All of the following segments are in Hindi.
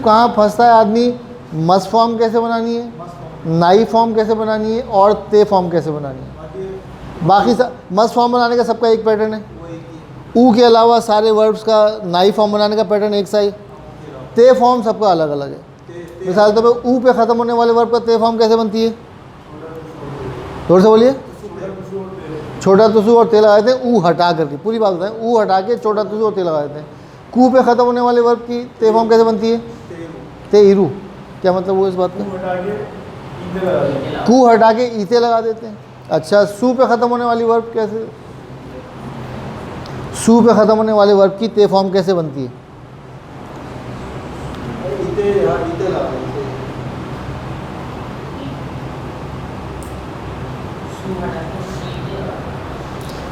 कहाँ फंसता है आदमी, मस फॉर्म कैसे बनानी है, नाई फॉर्म कैसे बनानी है और ते फॉर्म कैसे बनानी है। बाकी सब मस फॉर्म बनाने का सबका एक पैटर्न है। ऊ के अलावा सारे वर्ब्स का नाई फॉर्म बनाने का पैटर्न एक सा ही। ते फॉर्म सबका अलग अलग है। मिसाल के तौर पर ऊ पे ख़त्म होने वाले वर्ब का ते फॉर्म कैसे बनती है, जोर से बोलिए। छोटा तुसु और ते लगा देते हैं ऊ हटा करके, पूरी बात बताएं, ऊ हटा के छोटा तुसु और ते लगा देते हैं। कू पे ख़त्म होने वाले वर्ब की ते फॉर्म कैसे बनती है, ते इरू। क्या मतलब वो इस बात का, कू हटा के ईते लगा देते हैं। अच्छा, सू पे ख़त्म होने वाली वर्ब कैसे, सू पे ख़त्म होने वाले वर्ब की ते फॉर्म कैसे बनती है,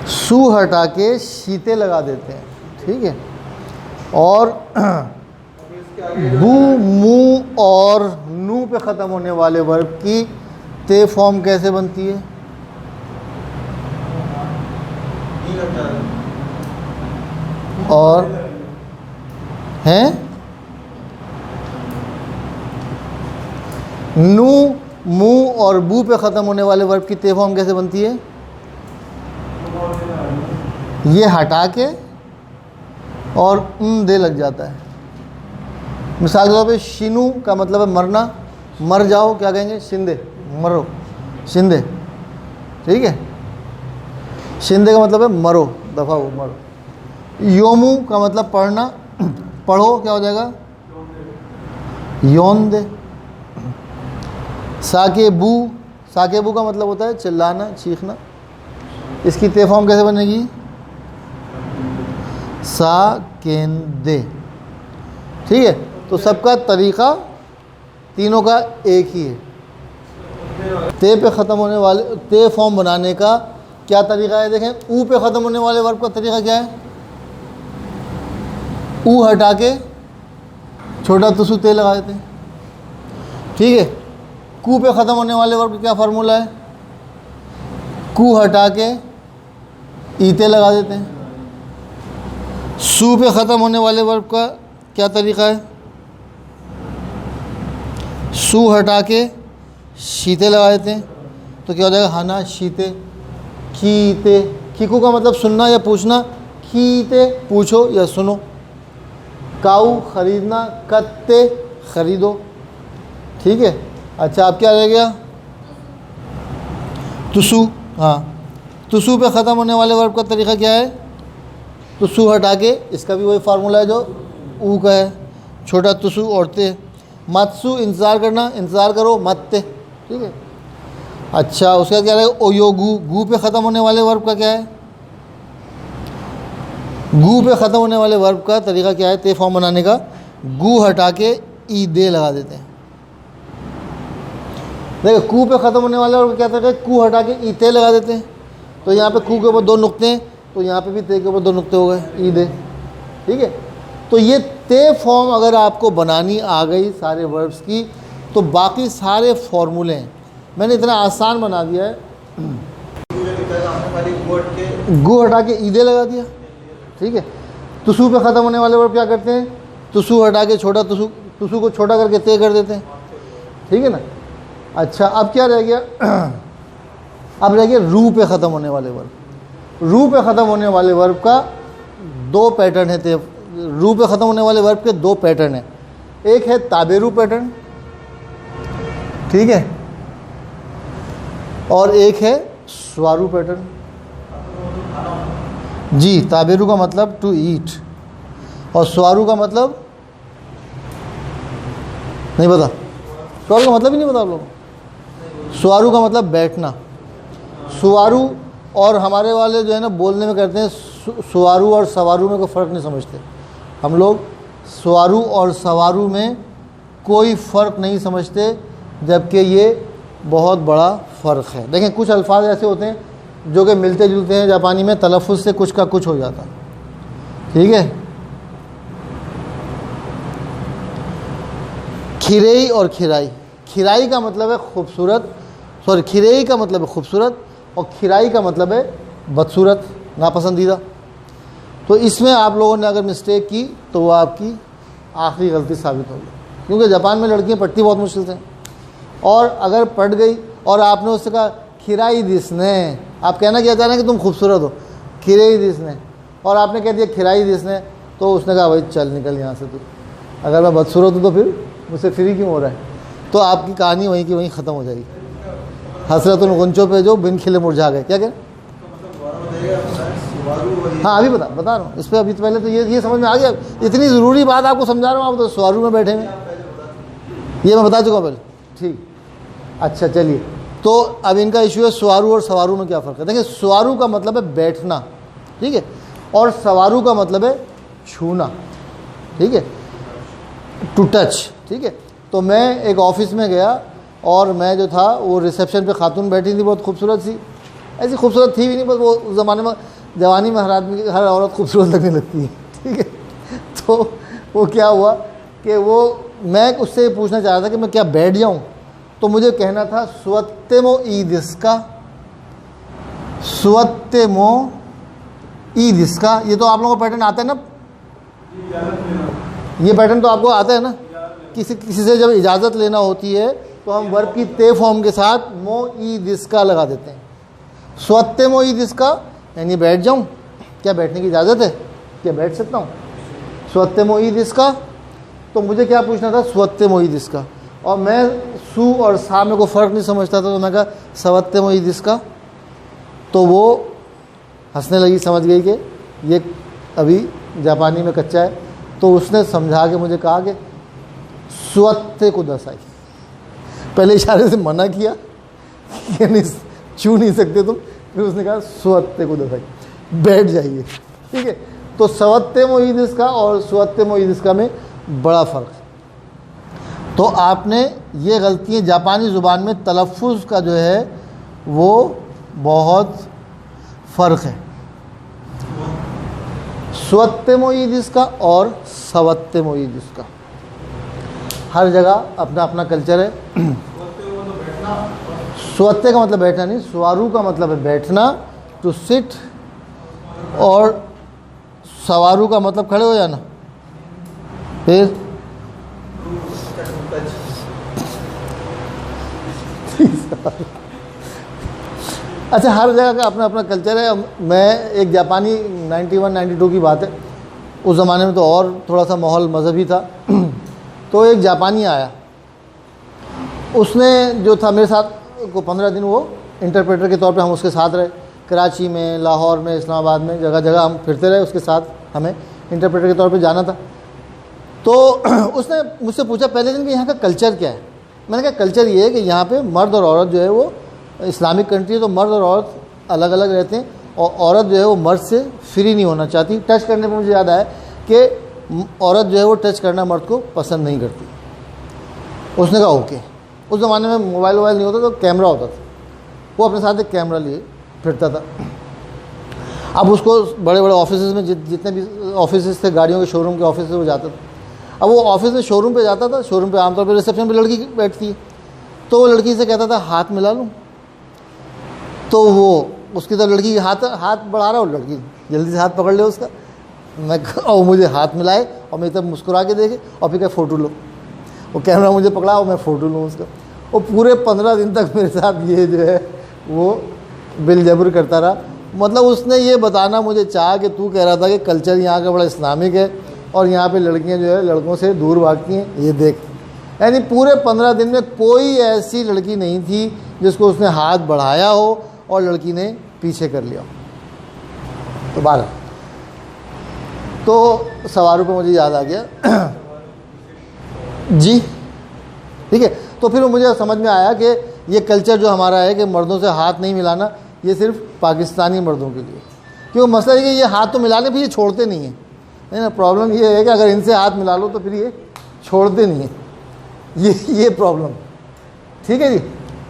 सू हटा के शीते लगा देते हैं, ठीक है। और बू, मू और नू पे ख़त्म होने वाले वर्ब की ते फॉर्म कैसे बनती है, और हैं नू, मू और बू पे ख़त्म होने वाले वर्ब की ते फॉर्म कैसे बनती है, ये हटा के और दे लग जाता है। मिसाल के तौर पे शिनू का मतलब है मरना, मर जाओ क्या कहेंगे, शिंदे, मरो, शिंदे, ठीक है। शिंदे का मतलब है मरो, दफ़ा हो, मरो। योमू का मतलब पढ़ना, पढ़ो क्या हो जाएगा, योन दे। साकेबू, साकेबू का मतलब होता है चिल्लाना, चीखना, इसकी ते फॉर्म कैसे बनेगी, साकेंदे, ठीक है। तो सबका तरीक़ा तीनों का एक ही है। ते पे ख़त्म होने वाले ते फॉर्म बनाने का क्या तरीक़ा है, देखें। ऊ पे ख़त्म होने वाले वर्ब का तरीक़ा क्या है, ऊ हटा के छोटा तुसु ते लगा देते हैं, ठीक है। कू पे ख़त्म होने वाले वर्ब का क्या फार्मूला है, कू हटा के ईते लगा देते हैं। सू पे ख़त्म होने वाले वर्ब का क्या तरीक़ा है, सू हटा के शीते लगा देते हैं। तो क्या हो जाएगा, हना शीते, खीते। खीकू का मतलब सुनना या पूछना, खीते पूछो या सुनो। काऊ ख़रीदना, कत्ते ख़रीदो, ठीक है। अच्छा, अब क्या रह गया, तुसु। हाँ, तुसु पे ख़त्म होने वाले वर्ब का तरीक़ा क्या है, तुसु हटा के, इसका भी वही फार्मूला है जो ऊ का है, छोटा तुसु और ते। मत्सु इंतज़ार करना, इंतज़ार करो, मत्ते, ठीक है। अच्छा, उसका क्या रहेगा, ओयोगू। गू पे ख़त्म होने वाले वर्ब का क्या है, गू पे ख़त्म होने वाले वर्ब का तरीक़ा क्या है ते फॉर्म बनाने का, गू हटा के ई दे लगा देते हैं। देखो, कू पे ख़त्म होने वाले वर्ब का क्या तरीक़ा है, कू हटा के ई ते लगा देते हैं। तो यहाँ पे कू के ऊपर दो नुक्ते हैं, तो यहाँ पे भी ते के ऊपर दो नुक्ते हो गए, ई दे, ठीक है। तो ये ते फॉर्म अगर आपको बनानी आ गई सारे वर्ब्स की, तो बाकी सारे फॉर्मूले हैं। मैंने इतना आसान बना दिया है, गू हटा के ईदे लगा दिया, ठीक है। तुसु पे ख़त्म होने वाले वर्ब क्या करते हैं, तुसु हटा के छोटा तुसु, तुसु को छोटा करके ते कर देते हैं, ठीक है ना। अच्छा, अब क्या रह गया, अब रह गया रू पे ख़त्म होने वाले वर्ब। रू पे ख़त्म होने वाले वर्ब का दो पैटर्न है। रू पे ख़त्म होने वाले वर्ब के दो पैटर्न हैं। एक है ताबेरू पैटर्न, ठीक है, और एक है स्वारू पैटर्न। जी, ताबेरू का मतलब टू ईट और स्वारू का मतलब नहीं पता, स्वारू का मतलब ही नहीं पता आप लोगों को। स्वारू का मतलब बैठना। सुवारू और हमारे वाले जो है ना बोलने में करते हैं सुवारू और सवारू में कोई फ़र्क नहीं समझते। हम लोग सुवारू और सवारू में कोई फ़र्क नहीं समझते, जबकि ये बहुत बड़ा फ़र्क है। देखें, कुछ अल्फाज ऐसे होते हैं जो कि मिलते जुलते हैं, जापानी में तलफ़ुज़ से कुछ का कुछ हो जाता है, ठीक है। खिरेई और खिराई। खिराई का मतलब है खूबसूरत, सॉरी खिरेई का मतलब है खूबसूरत और खिराई का मतलब है बदसूरत, नापसंदीदा। तो इसमें आप लोगों ने अगर मिस्टेक की तो वो आपकी आखिरी गलती साबित होगी। क्योंकि जापान में लड़कियां पढ़ती बहुत मुश्किल से, और अगर पढ़ गई और आपने उससे कहा खिराई दिसने, आप कहना क्या चाह रहे हैं कि तुम खूबसूरत हो, खिराई दिसने, और आपने कह दिया खिराई दिसने, तो उसने कहा भाई चल निकल यहाँ से, तू अगर मैं बदसूरत हूँ तो फिर मुझसे फ्री क्यों हो रहा है। तो आपकी कहानी वहीं की वहीं ख़त्म हो जाएगी। हसरतुल गुंचों पे जो बिन खिले मुरझा गए। क्या कह, हाँ अभी बता रहा हूँ इस पर। अभी तो पहले तो ये समझ में आ गया, इतनी ज़रूरी बात आपको समझा रहा हूँ, आप तो स्वारू में बैठे हैं, ये मैं बता चुका हूँ पहले। ठीक, अच्छा चलिए, तो अब इनका इशू है स्वारू और सवारू में क्या फ़र्क है। देखिए स्वारू का मतलब है बैठना, ठीक है, और सवारू का मतलब है छूना, ठीक है, टू टच, ठीक है। तो मैं एक ऑफिस में गया और मैं जो था वो रिसेप्शन पे खातून बैठी थी, बहुत खूबसूरत सी, ऐसी खूबसूरत थी भी नहीं, बस वो उस ज़माने में जवानी में हर आदमी हर औरत खूबसूरत लगने लगती है, ठीक है। तो वो क्या हुआ कि वो मैं उससे पूछना चाह रहा था कि मैं क्या बैठ जाऊँ, तो मुझे कहना था स्वत्तेमो ईदिस्का, स्वत्तेमो ईदिस्का। ये तो आप लोगों को पैटर्न आता है ना, ये पैटर्न तो आपको आता है ना। किसी से जब इजाज़त लेना होती है तो हम वर्ब की ते फॉर्म के साथ मो ई दिस्का लगा देते हैं। स्वत्ते मो ई दिस्का यानी बैठ जाऊं, क्या बैठने की इजाज़त है, क्या बैठ सकता हूं। स्वत्ते मो ई दिस्का, तो मुझे क्या पूछना था, स्वत्ते मो ई दिस्का, और मैं सू और सा में को फ़र्क नहीं समझता था, तो मैं कहा सवत्ते मो ई दिस्का। तो वो हंसने लगी, समझ गई कि ये अभी जापानी में कच्चा है, तो उसने समझा के मुझे कहा कि स्वत्ते को दसाई। पहले इशारे से मना किया कि नहीं छू नहीं सकते तुम, फिर उसने कहा स्वत्ते को दसाई, बैठ जाइए, ठीक है। तो सवत्ते मोईदिस का और स्वत्ते मोईदिस का में बड़ा फ़र्क है। तो आपने ये गलतियाँ, जापानी ज़ुबान में तलफ़ुज़ का जो है वो बहुत फ़र्क है, स्वत्ते मोईदिस का और सवत्ते मोईदिस का। हर जगह अपना अपना कल्चर है। स्वत्ते का मतलब बैठना नहीं, स्वारू का मतलब है बैठना, टू सिट, और सवारू का मतलब खड़े हो जाना। फिर अच्छा, हर जगह का अपना अपना कल्चर है। मैं एक जापानी 91-92 की बात है, उस ज़माने में तो और थोड़ा सा माहौल मज़हबी था। तो एक जापानी आया, उसने जो था मेरे साथ को 15 दिन वो इंटरप्रेटर के तौर पे हम उसके साथ रहे। कराची में, लाहौर में, इस्लामाबाद में, जगह जगह हम फिरते रहे उसके साथ, हमें इंटरप्रेटर के तौर पे जाना था। तो उसने मुझसे पूछा पहले दिन कि यहाँ का कल्चर क्या है। मैंने कहा कल्चर ये है कि यहाँ पे मर्द और औरत जो है वो, इस्लामिक कंट्री है तो मर्द और औरत अलग अलग रहते हैं, और औरत जो है वो मर्द से फ्री नहीं होना चाहती। टच करने पर मुझे याद आया कि औरत जो है वो टच करना मर्द को पसंद नहीं करती। उसने कहा ओके। उस ज़माने में मोबाइल नहीं होता, तो कैमरा होता था, वो अपने साथ एक कैमरा लिए फिरता था। अब उसको बड़े बड़े ऑफिस में जितने भी ऑफिस थे, गाड़ियों के शोरूम के ऑफिस से वो जाता था। अब वो ऑफिस में शोरूम पे जाता था, शोरूम पे आमतौर पे रिसेप्शन पे लड़की बैठती है, तो वो लड़की से कहता था हाथ मिला लूँ, तो वो उसकी तरफ लड़की हाथ बढ़ा रहा, और लड़की जल्दी से हाथ पकड़ ले उसका। और मुझे हाथ मिलाए और मेरी तरफ मुस्कुरा के देखे और फिर क्या फ़ोटो लो। वो कैमरा मुझे पकड़ा और मैं फ़ोटो लूँ उसका। वो पूरे 15 दिन तक मेरे साथ ये जो है वो बिल जबर करता रहा। मतलब उसने ये बताना मुझे चाहा कि तू कह रहा था कि कल्चर यहाँ का बड़ा इस्लामिक है और यहाँ पे लड़कियाँ जो है लड़कों से दूर भागती हैं, ये देख। यानी पूरे 15 दिन में कोई ऐसी लड़की नहीं थी जिसको उसने हाथ बढ़ाया हो और लड़की ने पीछे कर लिया। तो 12 तो सवारों पर मुझे याद आ गया जी, ठीक है। तो फिर मुझे समझ में आया कि ये कल्चर जो हमारा है कि मर्दों से हाथ नहीं मिलाना, ये सिर्फ पाकिस्तानी मर्दों के लिए। क्यों मसला है कि ये हाथ तो मिलाने फिर ये छोड़ते नहीं हैं, है ना। प्रॉब्लम ये है कि अगर इनसे हाथ मिला लो तो फिर ये छोड़ते नहीं हैं, ये प्रॉब्लम, ठीक है जी।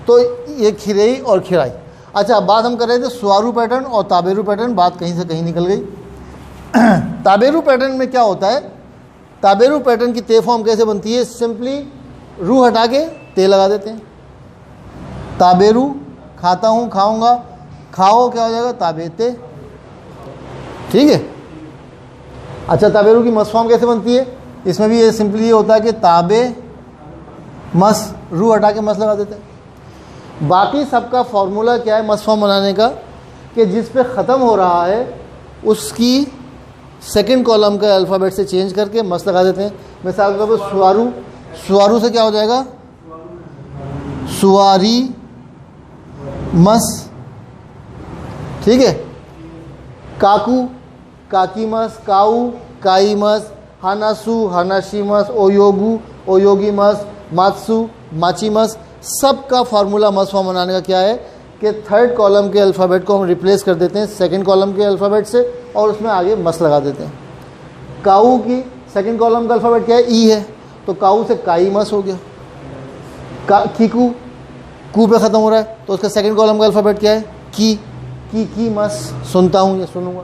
तो ये खिरई और खिराई। अच्छा, अब बात हम कर रहे थे स्वारू पैटर्न और ताबेरू पैटर्न, बात कहीं से कहीं निकल गई। ताबेरू पैटर्न में क्या होता है, ताबेरू पैटर्न की ते फॉर्म कैसे बनती है, सिंपली रू हटा के ते लगा देते हैं। ताबेरू, खाता हूँ, खाऊंगा, खाओ क्या हो जाएगा, ताबेते, ठीक है। अच्छा, ताबेरू की मस फॉर्म कैसे बनती है, इसमें भी ये सिंपली ये होता है कि ताबे मस, रू हटा के मस लगा देते हैं। बाकी सबका फॉर्मूला क्या है मस फॉर्म बनाने का, कि जिस पे ख़त्म हो रहा है उसकी सेकंड कॉलम का अल्फ़ाबेट से चेंज करके मस लगा देते हैं। मिसाल के तौर पर सुवारू, सुवारू से क्या हो जाएगा, सुवारी मस, ठीक है। काकू, काकी मस, काऊ, काई मस, हानासु, हानाशी मस, ओयोगु, ओयोगी मस, मात्सु, माची मस। सब का फार्मूला मस फॉर्म बनाने का क्या है कि थर्ड कॉलम के अल्फ़ाबेट को हम रिप्लेस कर देते हैं सेकंड कॉलम के अल्फ़ाबेट से और उसमें आगे मस लगा देते हैं। काऊ की सेकंड कॉलम का अल्फ़ाबेट क्या है, ई है, तो काऊ से काई मस हो गया। कीकू, कू पे ख़त्म हो रहा है तो उसका सेकंड कॉलम का अल्फ़ाबेट क्या है, की मस, सुनता हूँ या सुनूंगा।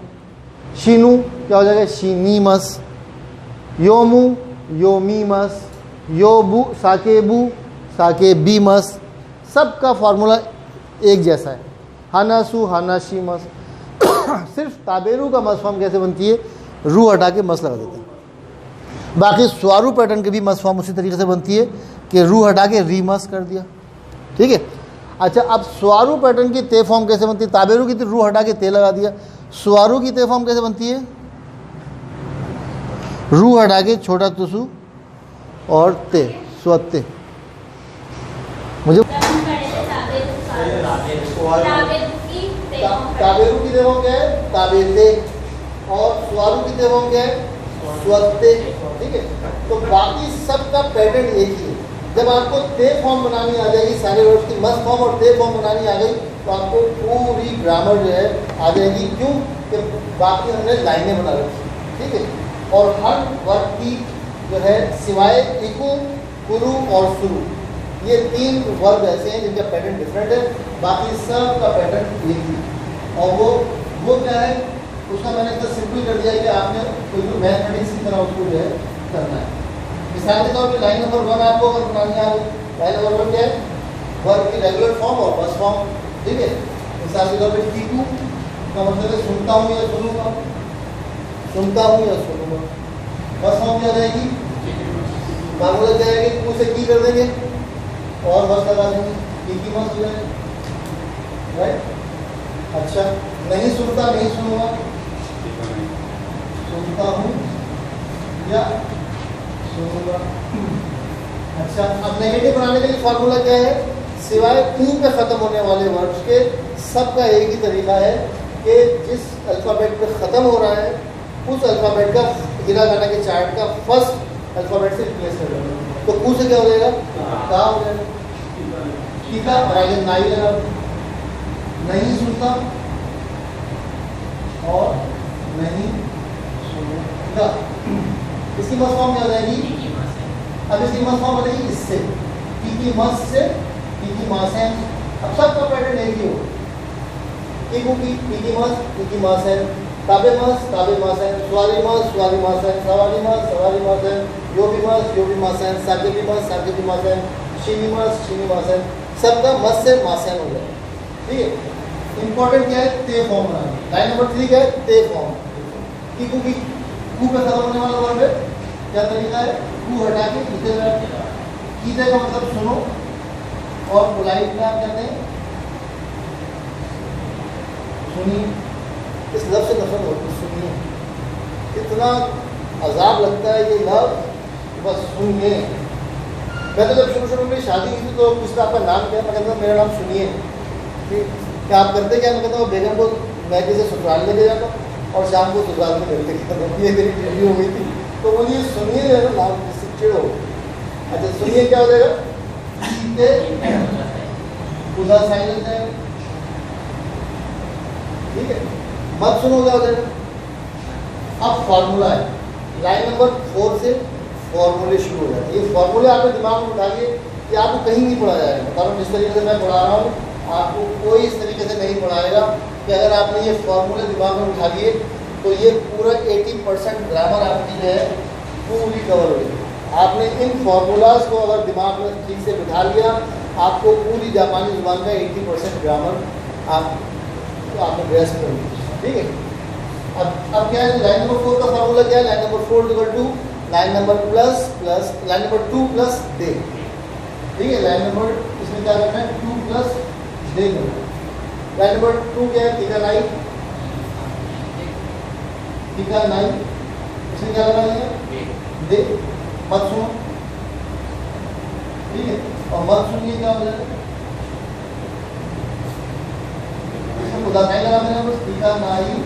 शीनू क्या हो जाएगा, शीनी मस। योमू, योमी मस। योबू, साकेबू, साकेबी मस। सब का फार्मूला एक जैसा है, हानासु, हानाशी मस। सिर्फ ताबेरू का मस फॉर्म कैसे बनती है, रू हटा के मस लगा देते हैं। बाकी स्वारू पैटर्न की भी मस फॉर्म उसी तरीके से बनती है कि रू हटा के री मस कर दिया, ठीक है। अच्छा, अब स्वारू पैटर्न की ते फॉर्म कैसे बनती है, ताबेरू की तो रू हटा के ते लगा दिया। स्वारू की ते फॉर्म कैसे बनती है, रू हटा के छोटा तुसु और ते, स्वते। मुझे ताबेरू की ते फॉर्म क्या है, ताबेते, और स्वारू की ते फॉर्म क्या है, स्वते, ठीक है। तो बाकी सब का पैटर्न एक ही है। जब आपको ते फॉर्म बनानी आ जाएगी, सारे वर्ड्स की मस फॉर्म और ते फॉर्म बनानी आ गई तो आपको पूरी ग्रामर जो है आ जाएगी। क्यों कि बाकी हमने लाइनें बना रखी, ठीक है। और हर वर्ड की जो है सिवाय इकू, कुरु और सुरु, ये तीन वर्ड ऐसे हैं जिनका पैटर्न डिफरेंट है, बाकी सब का पैटर्न एक ही। और वो क्या है, उसका मैंने इतना सिंपल कर दिया है कि आपने कोई भी मैथमेटिक्स की तरह उसको जो है करना है। मिसाल के तौर पे लाइन नंबर 1 आपको अगर बनानी आ रही, लाइन नंबर 1 क्या है, वर्ब की रेगुलर फॉर्म और बस फॉर्म, ठीक है। मिसाल के तौर पे टीकू का मतलब है सुनता हूँ या सुनूंगा, सुनता हूँ या सुनूंगा। बस फॉर्म क्या रहेगी, फार्मूला क्या है कि कू से की कर देंगे और बस लगा देंगे, की मस हो जाएगी, राइट। अच्छा, नहीं सुनता, नहीं सुनूंगा, सुनता हूँ या सुनूंगा। अच्छा, अब नेगेटिव बनाने के लिए फार्मूला क्या है, सिवाय टू पे ख़त्म होने वाले वर्ड्स के सबका एक ही तरीका है कि जिस अल्फ़ाबेट पे ख़त्म हो रहा है उस अल्फ़ाबेट का हिरागाना के चार्ट का फर्स्ट अल्फ़ाबेट से रिप्लेस कर देंगे। तो कू से क्या हो जाएगा, का हो जाएगा, ठीक है। और आगे नाई लगा, नहीं सुनता और नहीं सुनूंगा। इसकी मस फॉर्म क्या हो जाएगी, अब इसकी मस फॉर्म बनेगी इससे, की मस से की मास है। अब सबका पैटर्न एक ही होगा, की मास है, ताबे मास है, स्वारी मास है, सवारी मास है, यो भी मास है, साके भी मास है, शीनी मास है। सबका मस से मासन हो जाए, ठीक है। इंपॉर्टेंट क्या है, ते फॉर्म बनाना। लाइन नंबर 3 क्या है, ते फॉर्म। की कू पे खत्म होने वाला वर्ड है, क्या तरीका है, कू हटा के कीते का मतलब सुनो, और पोलाइट में आप कहते हैं सुनिए। इस लफ्ज़ से नफरत होती है, सुनिए, इतना अजाब लगता है ये लफ्ज़, बस सुनिए। मैं तो जब शुरू में शादी की थी तो पूछता आपका नाम क्या, मैं कहता मेरा नाम सुनिए, ठीक। क्या आप करते क्या, मैं कहता हूँ बेगम को मैं जैसे ससुराल लेके जाता और शाम को ससुराल में करते क्या, ये मेरी ड्यूटी हो गई थी। तो बोलिए सुनिए जो है ना, नाम इससे चिड़ हो। अच्छा, सुनिए क्या हो जाएगा, पूरा साइलेंस है, ठीक है। मत सुनो क्या हो जाएगा। अब फॉर्मूला है, लाइन नंबर 4 से फॉर्मूले शुरू हो जाते हैं। ये फॉर्मूले आपके दिमाग में उठाइए कि आपको कहीं नहीं पढ़ा जाएगा, कारण जिस तरीके से मैं पढ़ा रहा हूँ आपको कोई इस तरीके से नहीं पढ़ाएगा कि अगर आपने ये फॉर्मूले दिमाग में उठा लिए तो ये पूरा 80% ग्रामर आपकी जो है पूरी कवर हो गई। आपने इन फार्मूलाज को अगर दिमाग में ठीक से बिठा लिया, आपको पूरी जापानी जुबान का 80% ग्रामर आपने ग्रेस्प कर लिया, ठीक है। अब क्या है, लाइन नंबर 4 का फार्मूला क्या है, line number 4 equal to line number line number 2 plus दे। ठीक है। लाइन नंबर इसमें क्या करना है, 2 प्लस दे करना है। लाइन नंबर 2 क्या है, थीटा 9, थीटा 9, इसमें क्या लगाना है, दे, मत सुनो, ठीक है, और मत सुनिए क्या हो जाएगा, इसमें खुदा नहीं लगा देना बस, थीटा 9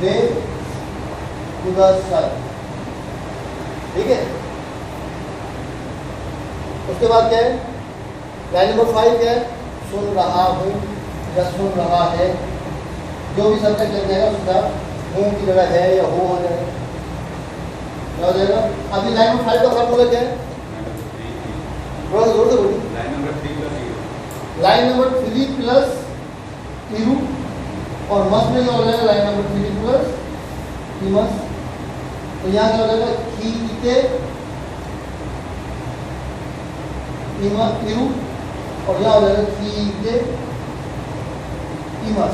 दे खुदा साइन, ठीक है। उसके बाद क्या है, लाइन नंबर 5 क्या है, सुन रहा हूँ या सुन रहा है, जो भी सब्जेक्ट लग जाएगा उसका हूँ की जगह है या हो जाएगा, क्या हो जाएगा। अभी लाइन नंबर 5 का फॉर्मूला क्या है, थोड़ा सा जोर से बोलिए। लाइन नंबर 3 प्लस इरू, और मस में क्या हो जाएगा, लाइन नंबर 3 प्लस इमस, तो यहाँ क्या हो जाएगा, खी इते इमा इरू, और यहाँ हो जाएगा खी इते इमस।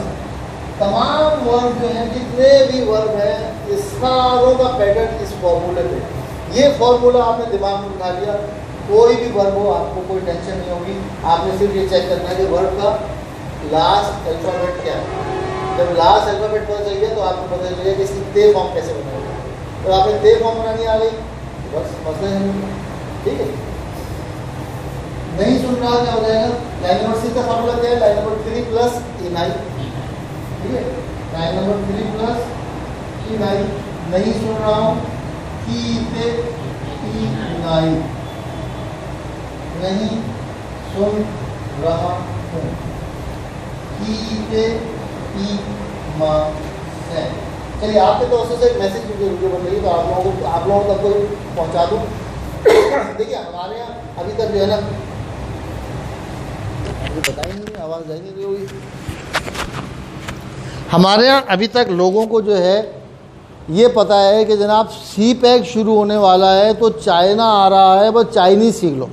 तमाम वर्ब जो हैं, जितने भी वर्ब हैं, इस सारों का पैटर्न इस फॉर्मूले पे, ये फॉर्मूला आपने दिमाग में बिठा लिया, कोई भी वर्ब हो आपको कोई टेंशन नहीं होगी। आपने सिर्फ ये चेक करना है कि वर्ब का लास्ट अल्फाबेट क्या है। जब लास्ट अल्फाबेट पता चल गया तो आपको पता चल गया कि इसकी ते फॉर्म कैसे बनाएगा। तो आपने ते फॉर्म बनानी आ गई, बस मसला नहीं, ठीक है। नहीं सुन रहा क्या हो जाएगा, लाइन नंबर 6 का फॉर्मूला क्या है, लाइन नंबर 3 प्लस इनाई, ठीक है। लाइन नंबर 3 प्लस इनाई, नहीं सुन रहा हूँ, की ते इनाई, नहीं सुन रहा हूँ, की ते मा है। चलिए आपके तरफ से एक मैसेज वीडियो बन रही है, तो आप लोगों तक कोई पहुँचा दूँ। देखिए हमारे यहाँ अभी तक जो है ना, बताई नहीं, आवाज़ आई नहीं होगी। हमारे यहाँ अभी तक लोगों को जो है ये पता है कि जनाब सी पैक शुरू होने वाला है, तो चाइना आ रहा है, बस चाइनीज़ सीख लो।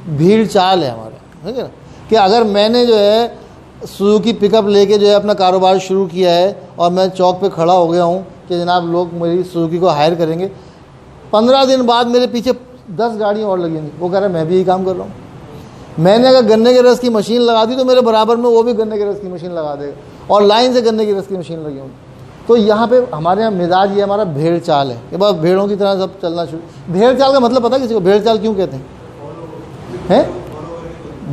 भीड़ चाल है हमारे, ठीक है ना, कि अगर मैंने जो है सुजुकी पिकअप लेके जो है अपना कारोबार शुरू किया है और मैं चौक पे खड़ा हो गया हूँ कि जनाब लोग मेरी सुजुकी को हायर करेंगे, 15 दिन बाद मेरे पीछे 10 गाड़ियाँ और लगेंगी। वो कह रहा है मैं भी यही काम कर रहा हूँ। मैंने अगर गन्ने के रस की मशीन लगा दी तो मेरे बराबर में वो भी गन्ने के रस की मशीन लगा देगा, और लाइन से गन्ने की रस की मशीन लगी होगी। तो यहाँ पे हमारे यहाँ मिजाज ये हमारा भेड़ चाल है कि बस भेड़ों की तरह सब चलना शुरू। भेड़ चाल का मतलब पता है किसी को, भेड़ चाल क्यों कहते हैं?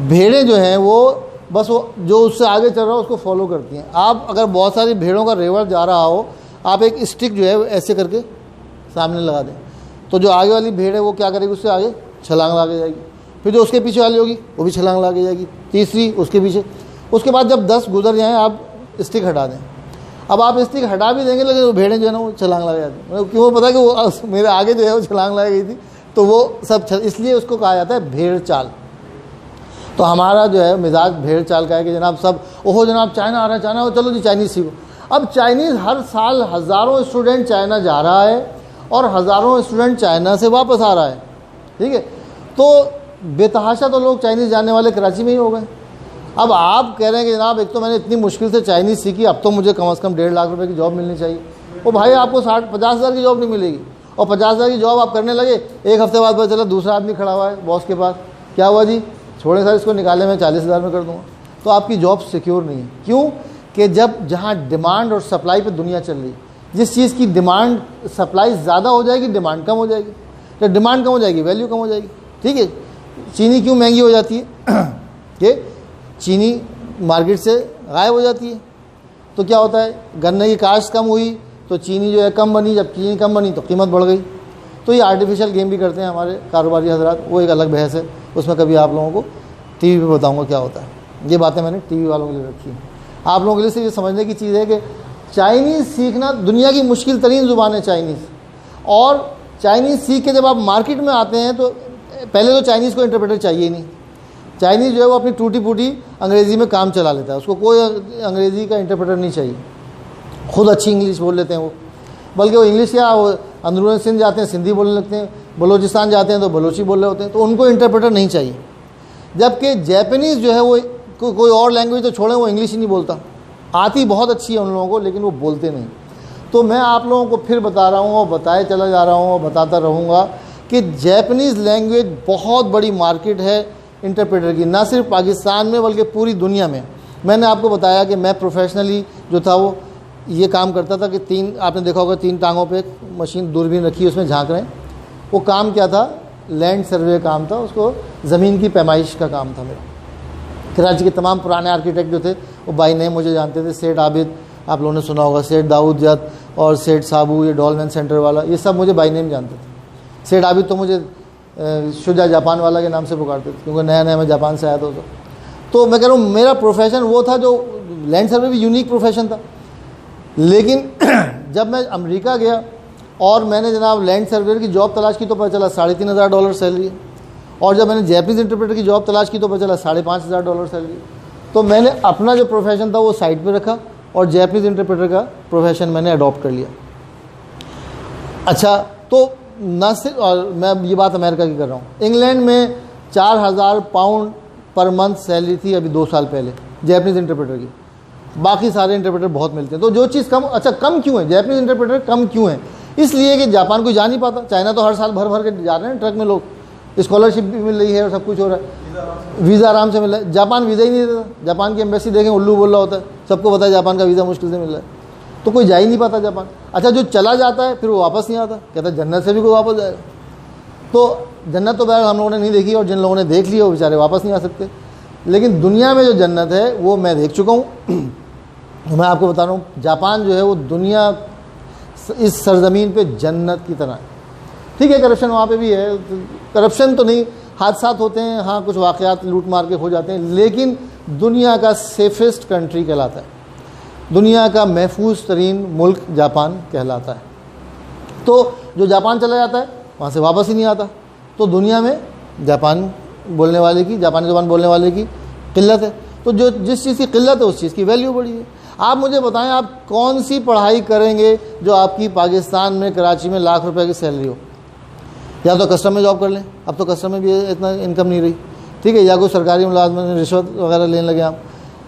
भेड़ें जो हैं वो बस वो जो उससे आगे चल रहा है उसको फॉलो करती हैं। आप अगर बहुत सारी भेड़ों का रेवड़ जा रहा हो, आप एक स्टिक जो है ऐसे करके सामने लगा दें, तो जो आगे वाली भेड़ है वो क्या करेगी, उससे आगे छलांग लगा जाएगी। फिर जो उसके पीछे वाली होगी वो भी छलांग लगा जाएगी, तीसरी उसके पीछे। उसके बाद जब 10 गुजर जाएँ आप स्टिक हटा दें। अब आप स्टिक हटा भी देंगे लेकिन वो भेड़ें जो है ना वो छलांग लगा जाती है, क्यों पता है कि वो मेरे आगे जो है वो छलांग लगा गई थी, तो वो सब इसलिए उसको कहा जाता है भेड़ चाल। तो हमारा जो है मिजाज भेड़ चाल का है कि जनाब सब ओहो जनाब चाइना आ रहा है, चाइना हो, चलो जी चाइनीज़ सीखो। अब चाइनीज़ हर साल हज़ारों स्टूडेंट चाइना जा रहा है और हज़ारों स्टूडेंट चाइना से वापस आ रहा है, ठीक है। तो बेतहाशा तो लोग चाइनीज़ जाने वाले कराची में ही हो गए। अब आप कह रहे हैं कि जनाब एक तो मैंने इतनी मुश्किल से चाइनीज़ सीखी, अब तो मुझे कम से कम 1.5 लाख रुपए की जॉब मिलनी चाहिए। वो भाई आपको 50 हज़ार की जॉब नहीं मिलेगी, और 50 हज़ार की जॉब आप करने लगे, एक हफ्ते बाद पता चला दूसरा आदमी खड़ा हुआ है बॉस के पास, क्या हुआ जी, छोड़े सर इसको निकाले, मैं 40 हज़ार में कर दूँगा। तो आपकी जॉब सिक्योर नहीं है। क्यों कि जब जहाँ डिमांड और सप्लाई पे दुनिया चल रही, जिस चीज़ की डिमांड सप्लाई ज़्यादा हो जाएगी डिमांड कम हो जाएगी, जब डिमांड कम हो जाएगी वैल्यू कम हो जाएगी, ठीक है। चीनी क्यों महंगी हो जाती है कि चीनी मार्केट से गायब हो जाती है, तो क्या होता है, गन्ने की काश्त कम हुई तो चीनी जो है कम बनी, जब चीनी कम बनी तो कीमत बढ़ गई। तो ये आर्टिफिशियल गेम भी करते हैं हमारे कारोबारी हजरात, वो एक अलग बहस है, उसमें कभी आप लोगों को टीवी पे बताऊंगा क्या होता है। ये बातें मैंने टीवी वालों के लिए रखी हैं। आप लोगों के लिए सिर्फ ये समझने की चीज़ है कि चाइनीज़ सीखना दुनिया की मुश्किल तरीन ज़ुबान है चाइनीज़, और चाइनीज़ सीख के जब आप मार्केट में आते हैं तो पहले तो चाइनीज़ को इंटरप्रेटर चाहिए ही नहीं। चाइनीज़ जो है वो अपनी टूटी फूटी अंग्रेज़ी में काम चला लेता है, उसको कोई अंग्रेज़ी का इंटरप्रेटर नहीं चाहिए, खुद अच्छी इंग्लिश बोल लेते हैं वो। बल्कि वो इंग्लिश या वो अंदरून सिंध जाते हैं सिंधी बोलने लगते हैं, बलूचिस्तान जाते हैं तो बलोची बोल रहे होते हैं, तो उनको इंटरप्रेटर नहीं चाहिए। जबकि जैपनीज़ जो है वो कोई और लैंग्वेज तो छोड़ें, वो इंग्लिश ही नहीं बोलता, आती बहुत अच्छी है उन लोगों को लेकिन वो बोलते नहीं। तो मैं आप लोगों को फिर बता रहा हूँ और बताए चला जा रहा हूँ और बताता रहूँगा कि जैपनीज़ लैंग्वेज बहुत बड़ी मार्केट है इंटरप्रेटर की, ना सिर्फ पाकिस्तान में बल्कि पूरी दुनिया में। मैंने आपको बताया कि मैं प्रोफेशनली जो था वो ये काम करता था कि आपने देखा होगा 3 टांगों पे मशीन दूरबीन रखी है, उसमें झांक रहे हैं। वो काम क्या था? लैंड सर्वे काम था, उसको ज़मीन की पैमाइश का काम था मेरा। कराची के तमाम पुराने आर्किटेक्ट जो थे वो बाई नेम मुझे जानते थे। सेठ आबिद आप लोगों ने सुना होगा, सेठ दाऊद जत और सेठ साबू, ये डॉलमैन सेंटर वाला, ये सब मुझे बाई नेम जानते थे। सेठ आबिद तो मुझे शुजा जापान वाला के नाम से पुकारते थे, क्योंकि नया नया मैं जापान से आया था। तो मैं कह रहा हूँ मेरा प्रोफेशन वो था, जो लैंड सर्वे भी यूनिक प्रोफेशन था। लेकिन जब मैं अमेरिका गया और मैंने जनाब लैंड सर्वेयर की जॉब तलाश की तो पता चला $3,500 सैलरी है, और जब मैंने जैपनीज़ इंटरप्रेटर की जॉब तलाश की तो पता चला $5,500 सैलरी है। तो मैंने अपना जो प्रोफेशन था वो साइड पे रखा और जैपनीज़ इंटरप्रेटर का प्रोफेशन मैंने अडॉप्ट कर लिया। अच्छा, तो न सिर्फ, और मैं ये बात अमेरिका की कर रहा हूँ, इंग्लैंड में 4,000 पाउंड पर मंथ सैलरी थी अभी 2 साल पहले जैपनीज़ इंटरप्रेटर की। बाकी सारे इंटरप्रेटर बहुत मिलते हैं। तो जो चीज़ कम, अच्छा कम क्यों है, जैपनीज़ इंटरप्रेटर कम क्यों है? इसलिए कि जापान कोई जा नहीं पाता। चाइना तो हर साल भर भर के जा रहे हैं ट्रक में लोग, स्कॉलरशिप भी मिल रही है और सब कुछ हो रहा है, वीज़ा आराम से मिल रहा है। जापान वीज़ा ही नहीं देता। जापान की एम्बेसी देखें उल्लू बोल रहा होता है, सबको पता है जापान का वीज़ा मुश्किल से मिल रहा है, तो कोई जा ही नहीं पाता जापान। अच्छा, जो चला जाता है फिर वो वापस नहीं आता, कहता है जन्नत से भी कोई वापस जाएगा। तो जन्नत तो बहर हम लोगों ने नहीं देखी, और जिन लोगों ने देख ली वो बेचारे वापस नहीं आ सकते। लेकिन दुनिया में जो जन्नत है वो मैं देख चुका हूँ। मैं आपको बता रहा हूँ, जापान जो है वो दुनिया इस सरजमीन पे जन्नत की तरह है। ठीक है, करप्शन वहाँ पे भी है, करप्शन तो नहीं, हादसा होते हैं, हाँ कुछ वाक़यात लूट मार के हो जाते हैं, लेकिन दुनिया का सेफेस्ट कंट्री कहलाता है, दुनिया का महफूज तरीन मुल्क जापान कहलाता है। तो जो जापान चला जाता है वहाँ से वापस ही नहीं आता। तो दुनिया में जापानी ज़ुबान बोलने वाले की किल्लत है। तो जो जिस चीज़ की किल्लत है उस चीज़ की वैल्यू बड़ी है। आप मुझे बताएं, आप कौन सी पढ़ाई करेंगे जो आपकी पाकिस्तान में कराची में लाख रुपए की सैलरी हो? या तो कस्टम में जॉब कर लें, अब तो कस्टम में भी इतना इनकम नहीं रही, ठीक है, या कोई सरकारी मुलाजमत में रिश्वत वगैरह लेने लगे आप।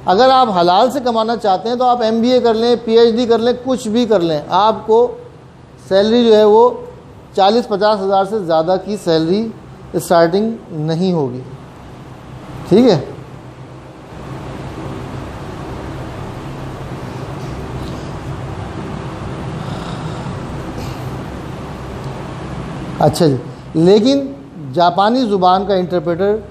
अगर आप हलाल से कमाना चाहते हैं तो आप MBA कर लें, PhD कर लें, कुछ भी कर लें, आपको सैलरी जो है वो 40-50 हज़ार से ज़्यादा की सैलरी स्टार्टिंग नहीं होगी। ठीक है, अच्छा जी। लेकिन जापानी ज़ुबान का इंटरप्रेटर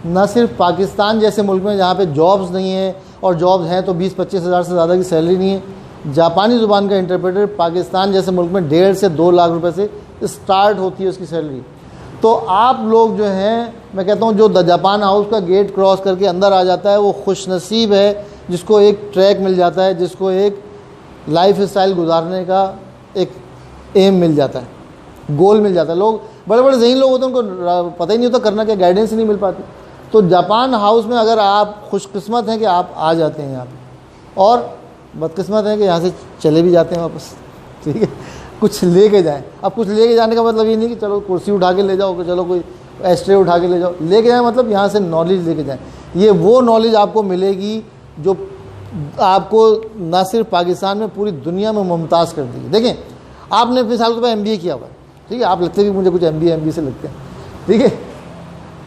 न सिर्फ पाकिस्तान जैसे मुल्क में जहाँ पे जॉब्स नहीं है, और जॉब्स हैं तो 20-25 हज़ार से ज़्यादा की सैलरी नहीं है, जापानी ज़ुबान का इंटरप्रेटर पाकिस्तान जैसे मुल्क में 1.5 से 2 लाख रुपए से स्टार्ट होती है उसकी सैलरी। तो आप लोग जो हैं, मैं कहता हूँ जो द जापान हाउस का गेट क्रॉस करके अंदर आ जाता है वो खुशनसीब है, जिसको एक ट्रैक मिल जाता है, जिसको एक लाइफ स्टाइल गुजारने का एक एम मिल जाता है, गोल मिल जाता है। लोग बड़े बड़े ज़हीन लोग होते हैं, उनको पता ही नहीं होता करना क्या, गाइडेंस ही नहीं मिल पाती। तो जापान हाउस में अगर आप खुशकिस्मत हैं कि आप आ जाते हैं यहाँ पे, और बदकिस्मत हैं कि यहाँ से चले भी जाते हैं वापस, ठीक है, कुछ लेके जाएं। अब कुछ लेके जाने का मतलब ये नहीं कि चलो कुर्सी उठा के ले जाओ, चलो कोई एस्ट्रे उठा के ले जाओ, लेके जाएं मतलब यहाँ से नॉलेज लेके जाएं। ये वो नॉलेज आपको मिलेगी जो आपको ना सिर्फ पाकिस्तान में पूरी दुनिया में मुमताज़ कर देगी। देखें, आपने मिसाल के बाद MBA किया हुआ है, ठीक है, आप लगते भी मुझे कुछ MBA से लगते हैं, ठीक है,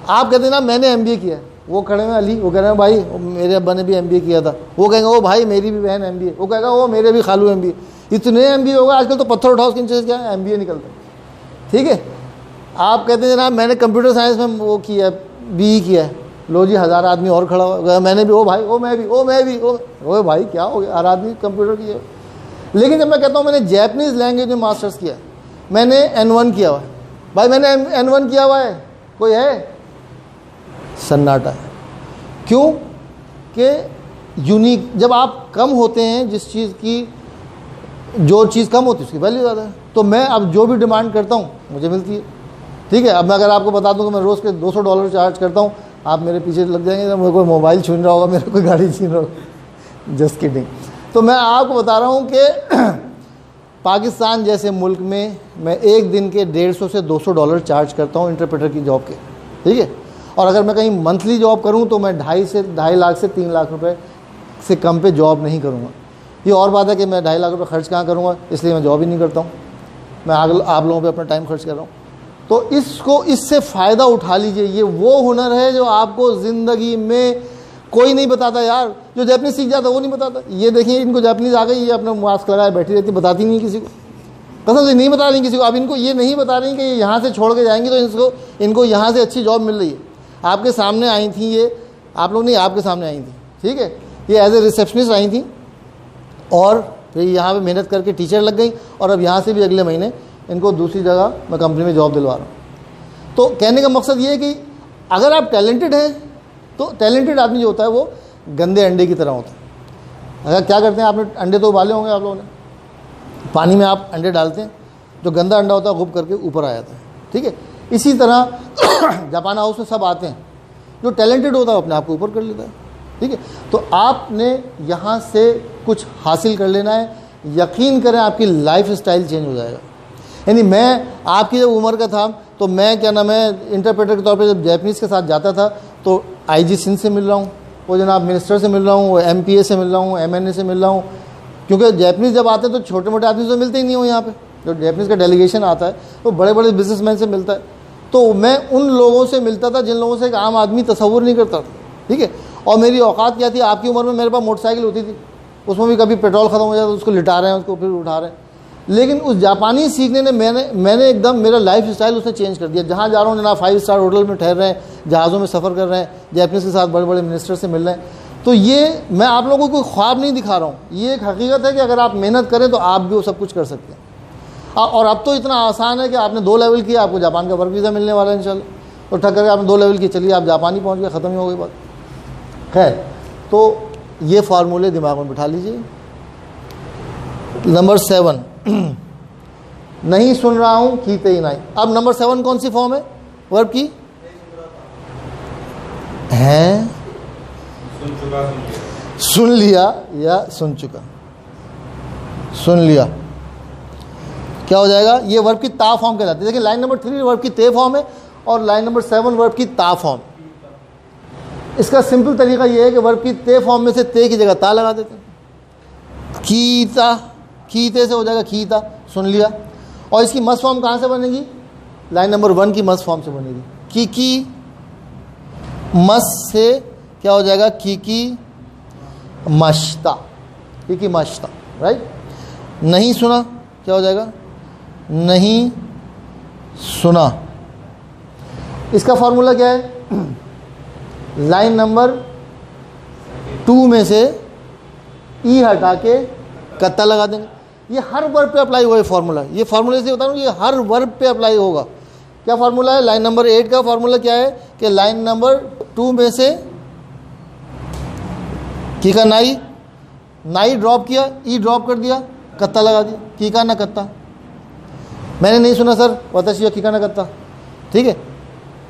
आप कहते हैं ना मैंने MBA किया है, वो खड़े हैं अली, वो कह रहे हैं भाई मेरे अब्बा ने भी MBA किया था, वो कहेंगे ओ भाई मेरी भी बहन MBA, वो कहेगा ओ मेरे भी खालू MBA, इतने MBA होगा आजकल तो पत्थर उठाओ उसके नीचे क्या है MBA निकलता है, ठीक है। आप कहते हैं जनाब मैंने कंप्यूटर साइंस में वो किया है, BE किया है, लो जी 1000 आदमी और खड़ा हुआ, मैंने भी, ओ भाई ओ मैं भी, ओ मैं भी, ओ भाई क्या हो गया, हर आदमी कंप्यूटर किया। लेकिन जब मैं कहता हूँ मैंने जैपनीज़ लैंग्वेज में मास्टर्स किया, मैंने N1 किया हुआ है, भाई मैंने N1 किया हुआ है, कोई है? सन्नाटा है। क्यों? कि यूनिक, जब आप कम होते हैं, जिस चीज़ की जो चीज़ कम होती है उसकी वैल्यू ज़्यादा है। तो मैं अब जो भी डिमांड करता हूँ मुझे मिलती है, ठीक है। अब मैं अगर आपको बता दूँ कि मैं रोज़ के $200 चार्ज करता हूँ, आप मेरे पीछे लग जाएंगे, मेरे कोई मोबाइल छीन रहा होगा, मेरे कोई गाड़ी छीन रहा होगा, जस्ट किडिंग। तो मैं आपको बता रहा हूँ कि पाकिस्तान जैसे मुल्क में मैं एक दिन के $150 से $200 चार्ज करता हूँ इंटरप्रेटर की जॉब के, ठीक है। और अगर मैं कहीं मंथली जॉब करूँ तो मैं 2.5 लाख से 3 लाख रुपए से कम पे जॉब नहीं करूँगा। ये और बात है कि मैं 2.5 लाख रुपए खर्च कहाँ करूँगा, इसलिए मैं जॉब ही नहीं करता हूँ, मैं आप लोगों पे अपना टाइम खर्च कर रहा हूँ। तो इसको, इससे फ़ायदा उठा लीजिए। ये वो हुनर है जो आपको ज़िंदगी में कोई नहीं बताता यार। जो जापानीज़ सीख जाता वो नहीं बताता। ये देखिए, इनको जापानीज़ आ गई, ये अपना मास्क लगाए बैठी रहती, बताती नहीं किसी को, कसम से नहीं बता रही किसी को। अब इनको ये नहीं बता रही कि ये यहाँ से छोड़ के जाएंगी तो इनको यहाँ से अच्छी जॉब मिल रही है। आपके सामने आई थी ये, आप लोग नहीं, आपके सामने आई थी, ठीक है। ये एज ए रिसेप्शनिस्ट आई थी और फिर यहाँ पे मेहनत करके टीचर लग गई, और अब यहाँ से भी अगले महीने इनको दूसरी जगह मैं कंपनी में जॉब दिलवा रहा हूँ। तो कहने का मकसद ये है कि अगर आप टैलेंटेड हैं तो टैलेंटेड आदमी जो होता है वो गंदे अंडे की तरह होता है। अगर क्या करते हैं, आपने अंडे तो उबाले होंगे आप लोगों ने, पानी में आप अंडे डालते हैं, जो गंदा अंडा होता है गुब करके ऊपर आ जाता है, ठीक है। इसी तरह जापान हाउस में सब आते हैं, जो टैलेंटेड होता है अपने आप को ऊपर कर लेता है, ठीक है। तो आपने यहाँ से कुछ हासिल कर लेना है, यकीन करें आपकी लाइफ स्टाइल चेंज हो जाएगा। यानी मैं आपकी जब उम्र का था तो मैं क्या नाम है, इंटरप्रेटर के तौर पे जब जापानीज़ के साथ जाता था तो IG सिंध से मिल रहा हूँ, वो जनाब मिनिस्टर से मिल रहा हूँ, वो MPA से मिल रहा हूँ, MNA से मिल रहा हूँ, क्योंकि जापानीज़ जब आते हैं तो छोटे मोटे आदमी से मिलते ही नहीं हो। यहाँ पे जो जापानीज़ का डेलीगेशन आता है वो बड़े बड़े बिजनेसमैन से मिलता है। तो मैं उन लोगों से मिलता था जिन लोगों से एक आम आदमी तसव्वुर नहीं करता था, ठीक है। और मेरी औकात क्या थी, आपकी उम्र में मेरे पास मोटरसाइकिल होती थी, उसमें भी कभी पेट्रोल ख़त्म हो जाता तो उसको लिटा रहे हैं, उसको फिर उठा रहे हैं। लेकिन उस जापानी सीखने ने मैंने एकदम मेरा लाइफ स्टाइल उसने चेंज कर दिया। जहाँ जा रहा हूँ जनाब 5 स्टार होटल में ठहर रहे हैं, जहाज़ों में सफ़र कर रहे हैं, जापानीज़ के साथ बड़े बड़े मिनिस्टर से मिल रहे हैं। तो ये मैं आप लोगों को कोई ख्वाब नहीं दिखा रहा हूँ, ये एक हकीकत है कि अगर आप मेहनत करें तो आप भी वो सब कुछ कर सकते हैं। और अब तो इतना आसान है कि आपने 2 लेवल किया, आपको जापान का वर्क वीज़ा मिलने वाला है इंशाल्लाह। और ठक करके आपने 2 लेवल किए, चलिए आप जापान ही पहुँच गए, ख़त्म ही हो गई बात। खैर, तो ये फार्मूले दिमाग में बिठा लीजिए। नंबर 7 नहीं सुन रहा हूँ, कीते ही नहीं। अब नंबर 7 कौन सी फॉर्म है वर्ब की? हैं, सुन लिया या सुन चुका, सुन लिया क्या हो जाएगा? ये वर्ब की ता फॉर्म कहलाती है। देखिए लाइन नंबर 3 वर्ब की ते फॉर्म है और लाइन नंबर 7 वर्ब की ता फॉर्म। इसका सिंपल तरीका ये है कि वर्ब की ते फॉर्म में से ते की जगह ता लगा देते हैं। कीता, कीते से हो जाएगा कीता, सुन लिया। और इसकी मस फॉर्म कहाँ से बनेगी? लाइन नंबर 1 की मस फॉर्म से बनेगी। की मस से क्या हो जाएगा? की मश्ता, की मश्ता, राइट। नहीं सुना क्या हो जाएगा? नहीं सुना। इसका फॉर्मूला क्या है? लाइन नंबर 2 में से ई हटा के कत्ता लगा देंगे। ये हर वर्ब पे अप्लाई हुआ है फार्मूला। ये फार्मूले से बता रहा हूँ, ये हर वर्ब पे अप्लाई होगा। क्या फार्मूला है? लाइन नंबर 8 का फार्मूला क्या है कि लाइन नंबर 2 में से की का नाई, नाई ड्रॉप किया, ई ड्रॉप कर दिया, कत्ता लगा दिया, की का ना कत्ता। मैंने नहीं सुना सर, वतशिया की का ना कत्ता, ठीक है।